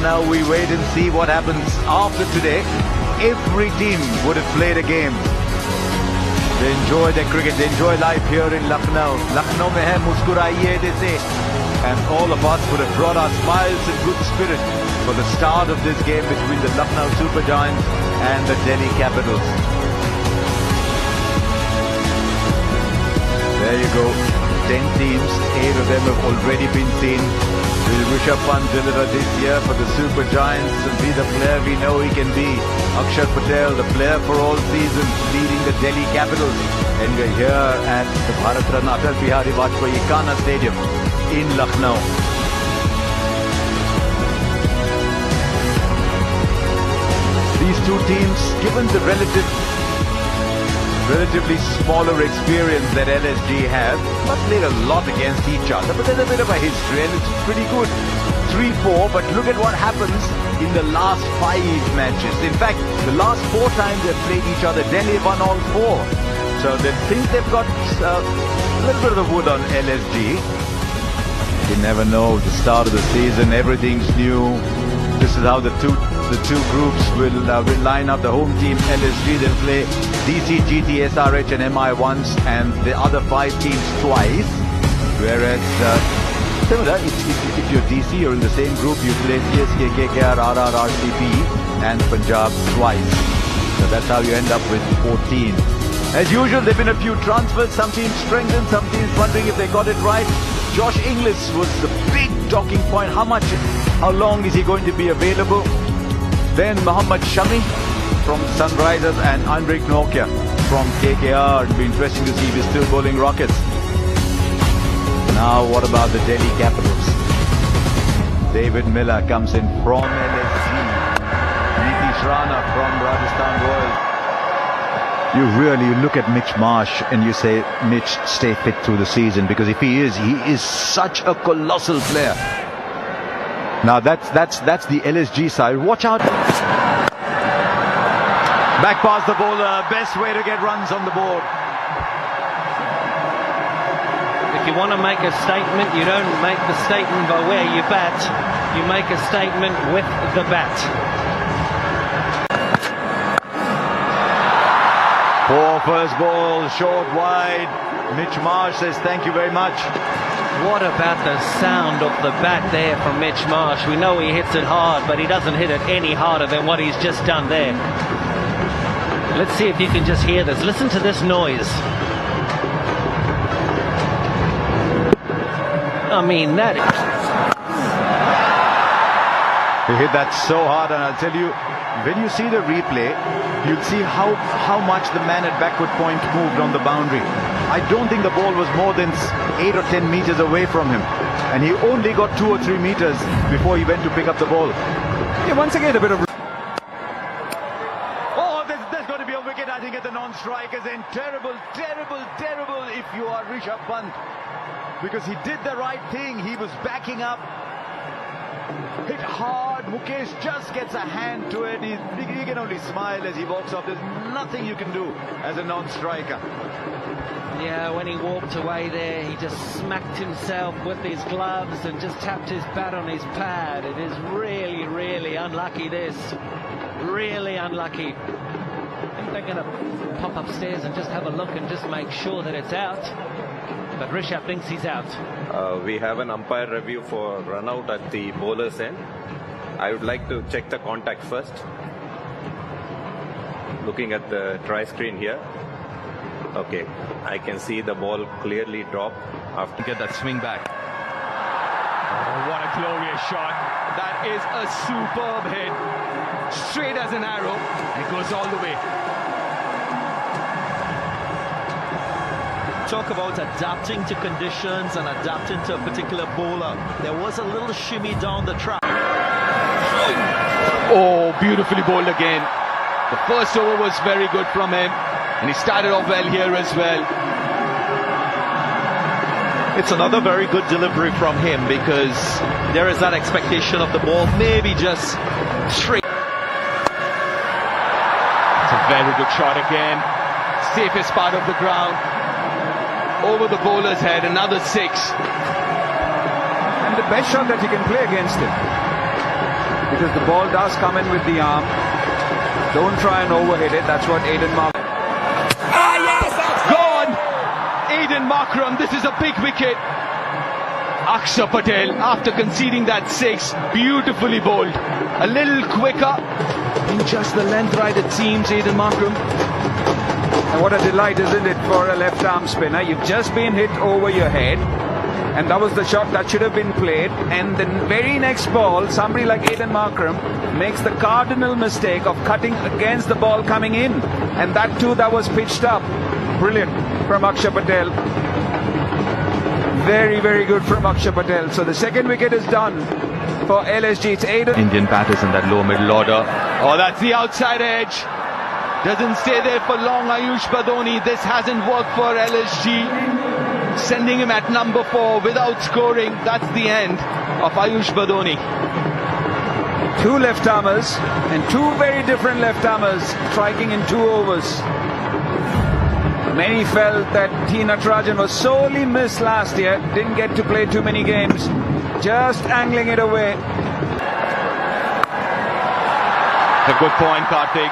Lucknow. We wait and see what happens after today. Every team would have played a game. They enjoy their cricket. They enjoy life here in Lucknow. Lucknow mein hai muskuraiye desi. And all of us would have brought our smiles and good spirit for the start of this game between the Lucknow Super Giants and the Delhi Capitals. There you go. 10 teams, 8 of them have already been seen. Will Rishabh Pant deliver this year for the Super Giants and be the player we know he can be? Akshar Patel, the player for all seasons, leading the Delhi Capitals. And we're here at the Bharat Ratna Atal Bihari Vajpayee Kana Stadium in Lucknow. These two teams, given the relatively smaller experience that LSG have, not played a lot against each other, but there's a bit of a history and it's pretty good. 3-4, but look at what happens in the last 5 matches. In fact, the last 4 times they've played each other, Delhi won all 4. So they think they've got a little bit of the wood on LSG. You never know, the start of the season, everything's new. This is how the two groups will line up. The home team, LSG, they'll play DC, GT, SRH and MI once, and the other 5 teams twice. Whereas, similar, if you're DC, you're in the same group, you play CSK, KKR, RR, RCB and Punjab twice. So that's how you end up with 14. As usual, there have been a few transfers. Some teams strengthened, some teams wondering if they got it right. Josh Inglis was the big talking point. How long is he going to be available? Then Mohammad Shami from Sunrisers and Andrik Nokia from KKR. It'll be interesting to see if he's still bowling rockets. Now what about the Delhi Capitals? David Miller comes in from LSG. Nitish Rana from Rajasthan Royals. You look at Mitch Marsh and you say, Mitch, stay fit through the season, because if he is such a colossal player. Now that's the LSG side. Watch out. Back past the bowler. Best way to get runs on the board. If you want to make a statement, you don't make the statement by where you bat. You make a statement with the bat. Poor first ball, short, wide. Mitch Marsh says thank you very much. What about the sound of the bat there from Mitch Marsh? We know he hits it hard, but he doesn't hit it any harder than what he's just done there. Let's see if you can just hear this. Listen to this noise. I mean, that is... He hit that so hard, and I'll tell you, when you see the replay, you'll see how much the man at backward point moved on the boundary. I don't think the ball was more than 8 or 10 meters away from him, and he only got 2 or 3 meters before he went to pick up the ball. Yeah, once again, a bit of... Oh, there's going to be a wicket, I think, at the non-strikers end. Terrible, terrible, terrible if you are Rishabh Pant, because he did the right thing. He was backing up. Hit hard. Mukesh just gets a hand to it. He can only smile as he walks off. There's nothing you can do as a non-striker. Yeah, when he walked away there, he just smacked himself with his gloves and just tapped his bat on his pad. It is really, really unlucky, this. Really unlucky. I think they're going to pop upstairs and just have a look and just make sure that it's out. But Rishabh thinks he's out. We have an umpire review for run out at the bowler's end. I would like to check the contact first. Looking at the try screen here. Okay, I can see the ball clearly drop after. Get that swing back. Oh, what a glorious shot. That is a superb hit. Straight as an arrow. It goes all the way. Talk about adapting to conditions and adapting to a particular bowler. There was a little shimmy down the track. Oh, beautifully bowled again. The first over was very good from him, and he started off well here as well. It's another very good delivery from him, because there is that expectation of the ball maybe just straight. It's a very good shot again. Safest part of the ground. Over the bowler's head, another 6. And the best shot that you can play against him. because the ball does come in with the arm. Don't try and overhit it. That's what Aiden Markram. Gone! Aiden Markram, this is a big wicket. Akshay Patel, after conceding that 6, beautifully bowled. A little quicker in just the length right, it seems, Aiden Markram. And what a delight, isn't it, for a left-arm spinner? You've just been hit over your head, and that was the shot that should have been played. And the very next ball, somebody like Aiden Markram makes the cardinal mistake of cutting against the ball coming in. And that too, that was pitched up. Brilliant from Akshay Patel. Very, very good from Akshay Patel. So the second wicket is done for LSG. It's Aiden. Indian batters in that low middle order. Oh, that's the outside edge. Doesn't stay there for long, Ayush Badoni. This hasn't worked for LSG. Sending him at number 4 without scoring. That's the end of Ayush Badoni. 2 left-armers and 2 very different left-armers striking in 2 overs. Many felt that T. Natarajan was sorely missed last year. Didn't get to play too many games. Just angling it away. A good point, Karthik.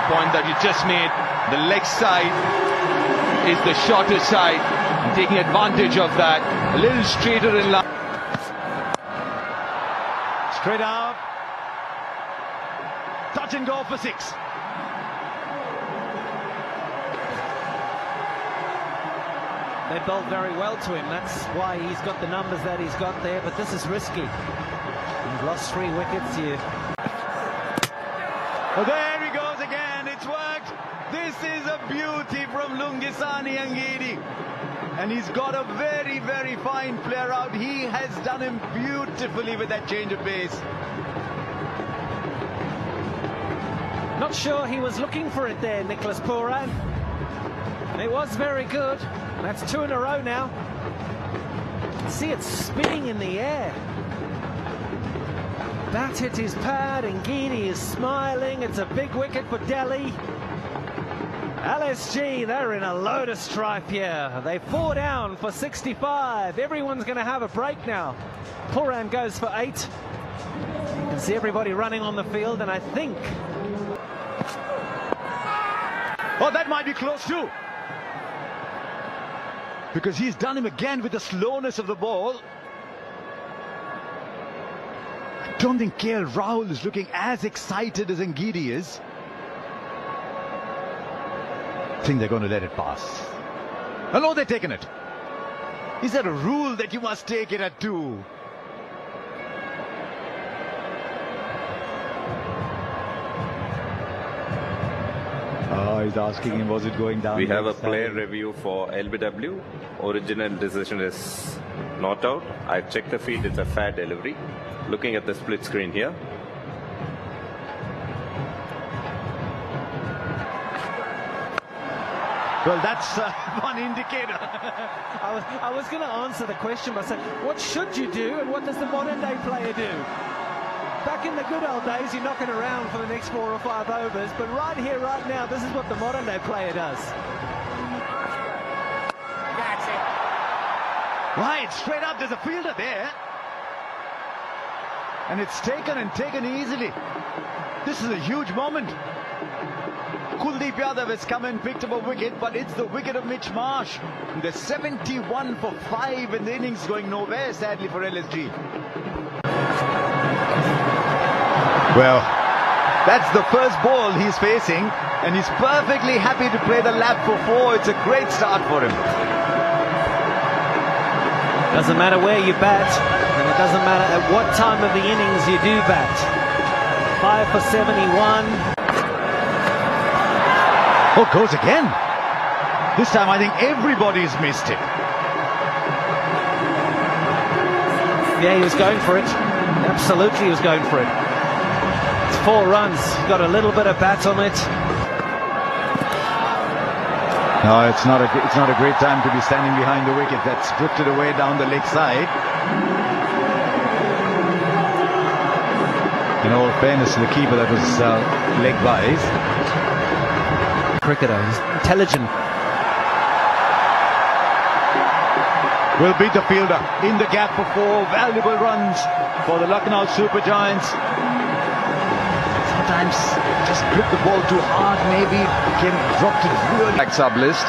Point that you just made. The leg side is the shorter side, and taking advantage of that. A little straighter in line. Straight out. Touch and go for 6. They bowled very well to him. That's why he's got the numbers that he's got there. But this is risky. He's lost 3 wickets here. Oh, there he goes again. It's worked. This is a beauty from Lungisani Angidi. And he's got a very, very fine player out. He has done him beautifully with that change of pace. Not sure he was looking for it there, Nicholas Pooran. It was very good. That's 2 in a row now. See it spinning in the air. Bat hit his pad, and Gidi is smiling. It's a big wicket for Delhi. LSG, they're in a load of stripe here. They 4 down for 65. Everyone's going to have a break now. Pooran goes for 8. You can see everybody running on the field, and I think... Oh, that might be close too. Because he's done him again with the slowness of the ball. I don't think KL Rahul is looking as excited as Angidi is. I think they're going to let it pass. Oh no, they're taking it. Is there a rule that you must take it at 2? Oh, he's asking him, was it going down? We have a player review for LBW. Original decision is not out. I checked the feed, it's a fair delivery. Looking at the split screen here. Well, that's one indicator. I was going to answer the question by saying, what should you do and what does the modern day player do? Back in the good old days, you're knocking around for the next 4 or 5 overs, but right here, right now, this is what the modern day player does. That's it. Right, straight up, there's a fielder there. And it's taken and taken easily. This is a huge moment. Kuldeep Yadav has come and picked up a wicket, but it's the wicket of Mitch Marsh. The 71 for 5 in the innings going nowhere, sadly, for LSG. Well, that's the first ball he's facing, and he's perfectly happy to play the lap for 4. It's a great start for him. Doesn't matter where you bat, and it doesn't matter at what time of the innings you do bat. 5 for 71. Oh, goes again. This time I think everybody's missed it. Yeah, he was going for it. Absolutely, he was going for it. It's 4 runs. Got a little bit of bat on it. No, it's not a great time to be standing behind the wicket. That's drifted away down the leg side. In all fairness to the keeper, that was leg wise. Cricketer, he's intelligent. Will beat the fielder in the gap for 4 valuable runs for the Lucknow Super Giants. times just gripped the ball too hard, maybe dropped it really. Like sub list.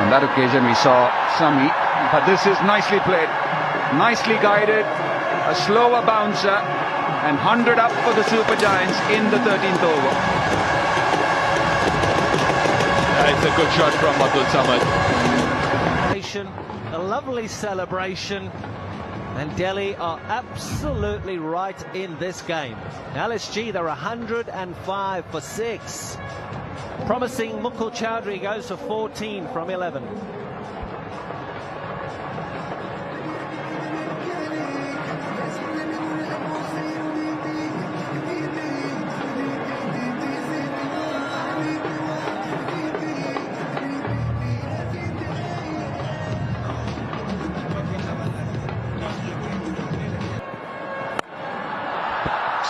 On that occasion we saw Sami, but this is nicely played, nicely guided, a slower bouncer, and 100 up for the Super Giants in the 13th over. It's a good shot from Abdul Samad. A lovely celebration, and Delhi are absolutely right in this game. LSG, they're 105 for 6. Promising Mukul Chowdhury goes for 14 from 11.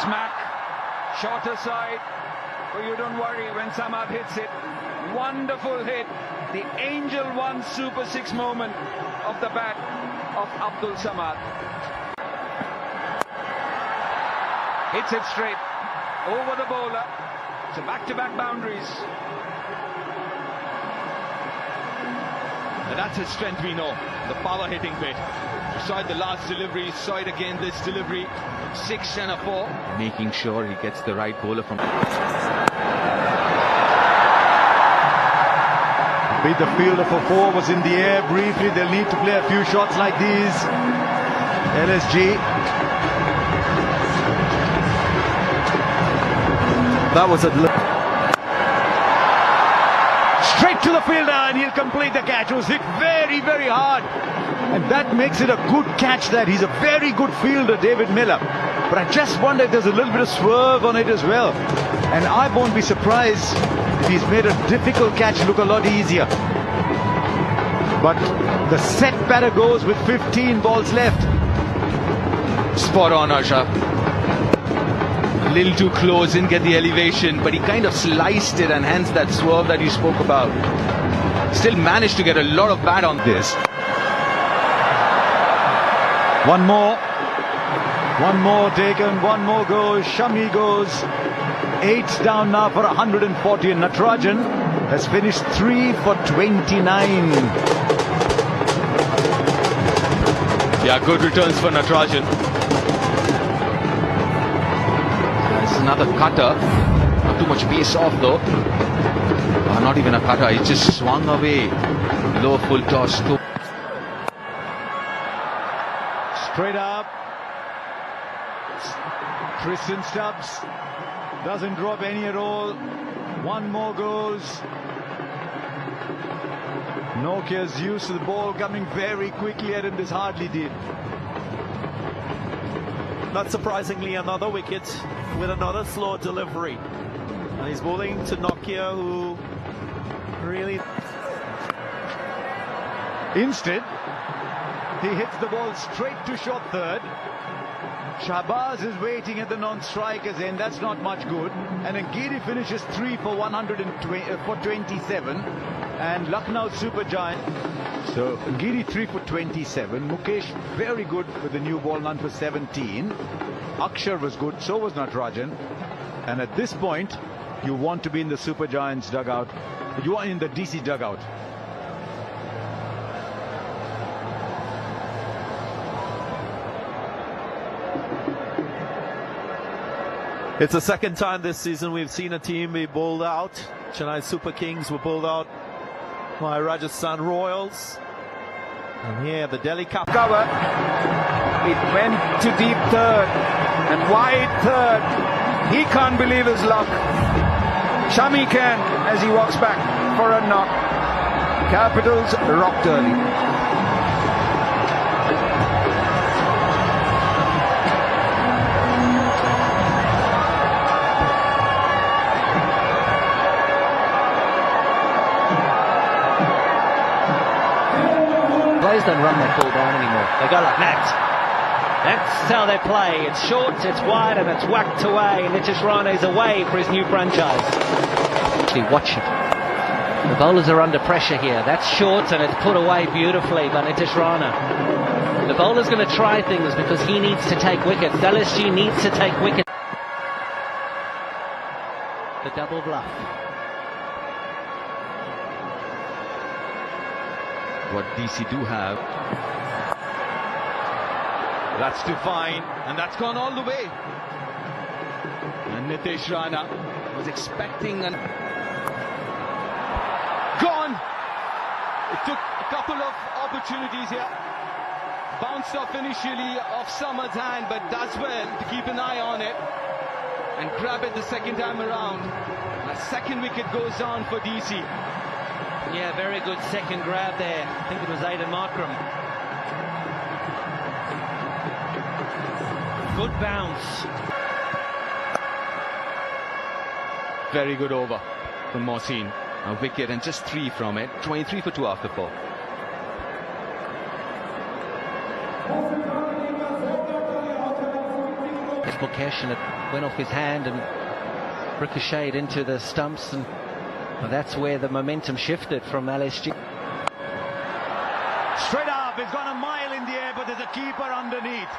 Smack, shorter side, but you don't worry when Samad hits it. Wonderful hit, the Angel 1 Super 6 moment of the bat of Abdul Samad. Hits it straight, over the bowler, so back-to-back boundaries. And that's his strength, we know, the power hitting bit. You saw it the last delivery, saw it again this delivery. 6 and a 4. Making sure he gets the right bowler from. Beat the fielder for 4, was in the air briefly. They'll need to play a few shots like these. LSG. That was a straight to the fielder, and he'll complete the catch. It was hit very, very hard, and that makes it a good catch. That he's a very good fielder, David Miller. But I just wonder if there's a little bit of swerve on it as well, and I won't be surprised if he's made a difficult catch look a lot easier. But the set batter goes with 15 balls left. Spot on, Asha. A little too close, didn't get the elevation, but he kind of sliced it, and hence that swerve that you spoke about. Still managed to get a lot of bat on this. One more taken, one more goes. Shami goes 8 down now for 140, and Natarajan has finished 3 for 29. Yeah, good returns for Natarajan. There's another cutter. Not too much pace off though. Not even a cutter, he just swung away. Low full toss. Straight up. Tristan Stubbs doesn't drop any at all. One more goes. Nokia's used to the ball coming very quickly at him. This hardly did. Not surprisingly, another wicket with another slow delivery. And he's bowling to Nokia, who really... Instead, he hits the ball straight to short third. Shahbaz is waiting at the non-striker's end. That's not much good. And Angiri finishes 3 for 27. And Lucknow Super Giant. So Angiri 3 for 27. Mukesh very good with the new ball, none for 17. Akshar was good, so was Natarajan. And at this point, you want to be in the Super Giants dugout. You are in the DC dugout. It's the second time this season we've seen a team be bowled out. Chennai Super Kings were bowled out by Rajasthan Royals. And here the Delhi Cup Cover. It went to deep third and wide third. He can't believe his luck. Shami can as he walks back for a knock. Capitals rocked early. Players don't run that ball down anymore. They go like that. That's how they play. It's short, it's wide, and it's whacked away. Nitish Rana's away for his new franchise. Actually, watch it. The bowlers are under pressure here. That's short, and it's put away beautifully by Nitish Rana. The bowler's going to try things because he needs to take wickets. LSG needs to take wickets. the double bluff. What DC do have. That's too fine, and that's gone all the way. And Nitesh Rana was expecting and gone. It took a couple of opportunities here. Bounced off initially off Summer's hand, but does well to keep an eye on it and grab it the second time around. A second wicket goes down for DC. Yeah, very good second grab there. I think it was Aidan Markram. Good bounce. Very good over from Mohsin. A wicket and just 3 from it. 23 for 2 after 4. Mukesh, and it went off his hand and ricocheted into the stumps, and that's where the momentum shifted from LSG. Straight up, it's gone a mile in the air, but there's a keeper underneath.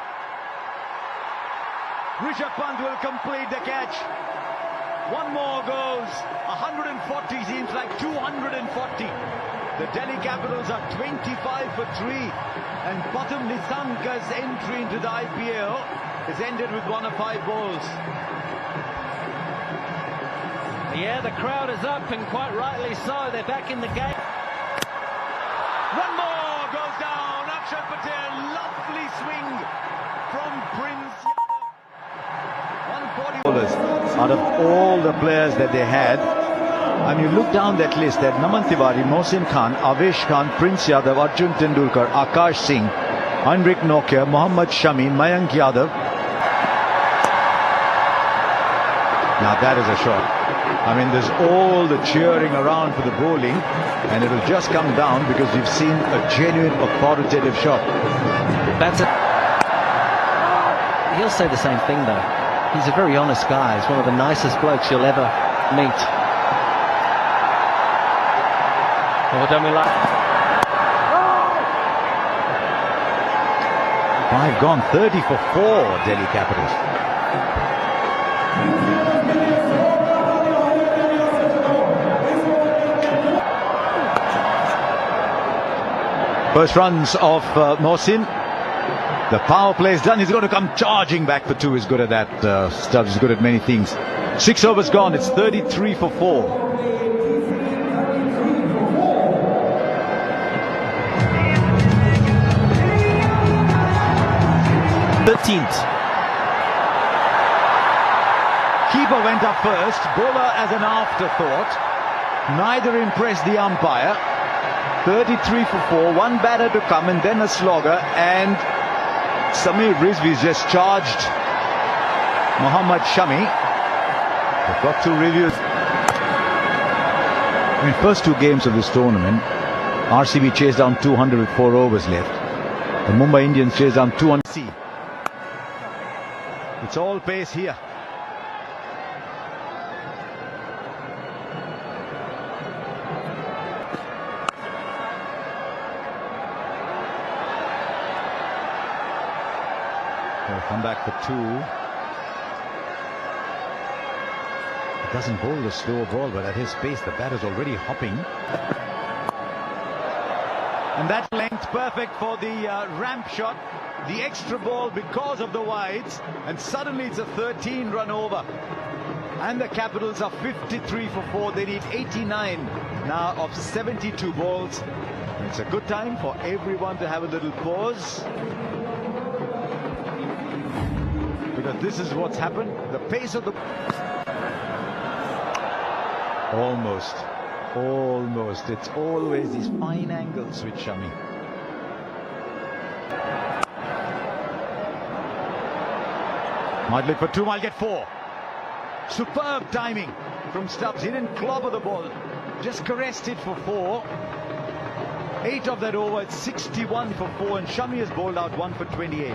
Rishabh Pant will complete the catch. One more goes. 140 seems like 240. The Delhi Capitals are 25 for 3. And Pathum Nissanka's entry into the IPL is ended with 1 of 5 balls. Yeah, the crowd is up, and quite rightly so. They're back in the game. One more goes down. Akshay Patel, lovely swing from Prince Yadav. 140 out of all the players that they had. And you look down that list, that Naman Tiwari, Mohsin Khan, Avesh Khan, Prince Yadav, Arjun Tendulkar, Akash Singh, Heinrich Nokia, Mohammad Shami, Mayank Yadav. Now that is a shot. I mean, there's all the cheering around for the bowling, and it will just come down because you've seen a genuine, authoritative shot. That's it. He'll say the same thing, though. He's a very honest guy. He's one of the nicest blokes you'll ever meet. Oh, don't we like? 5 gone, 30 for 4, Delhi Capitals. First runs of Mohsin. The power play is done. He's going to come charging back for 2. He's good at that stuff. He's good at many things. 6 overs gone. It's 33 for 4. 13th. Keeper went up first. Bowler as an afterthought. Neither impressed the umpire. 33 for 4. One batter to come, and then a slogger. And Samir Rizvi's just charged Mohammad Shami. They've got 2 reviews. In the first 2 games of this tournament, RCB chased down 200 with 4 overs left. The Mumbai Indians chased down 200. It's all pace here. They'll come back for 2. It doesn't bowl the slow ball, but at his pace, the batter's already hopping. And that length perfect for the ramp shot. The extra ball because of the wides. And suddenly it's a 13-run over. And the Capitals are 53 for 4. They need 89 now of 72 balls. And it's a good time for everyone to have a little pause. Because this is what's happened. The pace of the... Almost. It's always these fine angles with Shami. Might look for 2, might get 4. Superb timing from Stubbs. He didn't clobber the ball, just caressed it for 4. 8 of that over, it's 61 for 4, and Shami has bowled out 1 for 28.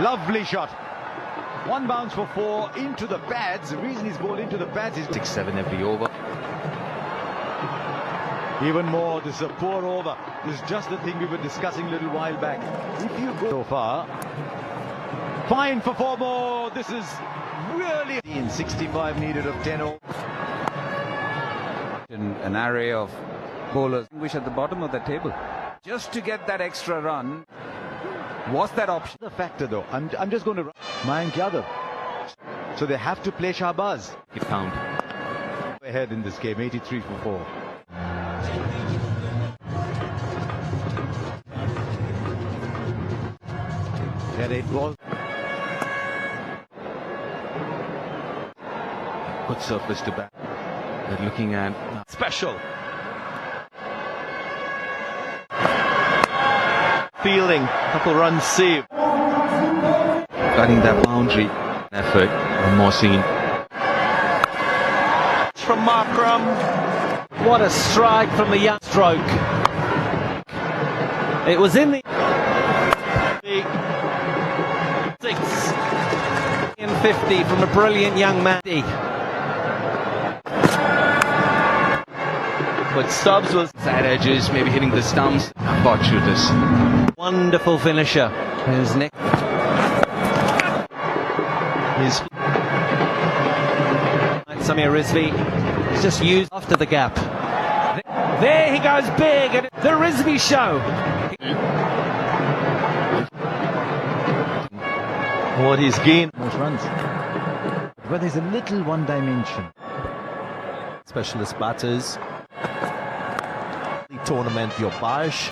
Lovely shot. 1 bounce for 4 into the pads. The reason he's bowled into the pads is 6-7 every over. Even more, this is a poor over. This is just the thing we were discussing a little while back. If you go so far, Fine for 4 more. This is really... In 65 needed of 10 all. An array of bowlers which at the bottom of the table. Just to get that extra run. Was that option? The factor though, I'm just going to run Mayank Yadav. So they have to play Shahbaz. He found. Ahead in this game, 83 for 4. Get 8 balls. Good surface to bat. They're looking at Special. Fielding, couple runs saved. cutting that boundary. Effort from Mohsin. From Markram. What a strike from the young stroke. It was in the 6. in 50 from a brilliant young man. But Stubbs was Side edges, maybe hitting the stumps. Bot shooters. Wonderful finisher. His neck. his Samir Rizvi is just used after the gap. There he goes big, and the Rizvi show. what he's gained. Most runs. But there's a little one dimension. Specialist batters. The tournament, your Bash.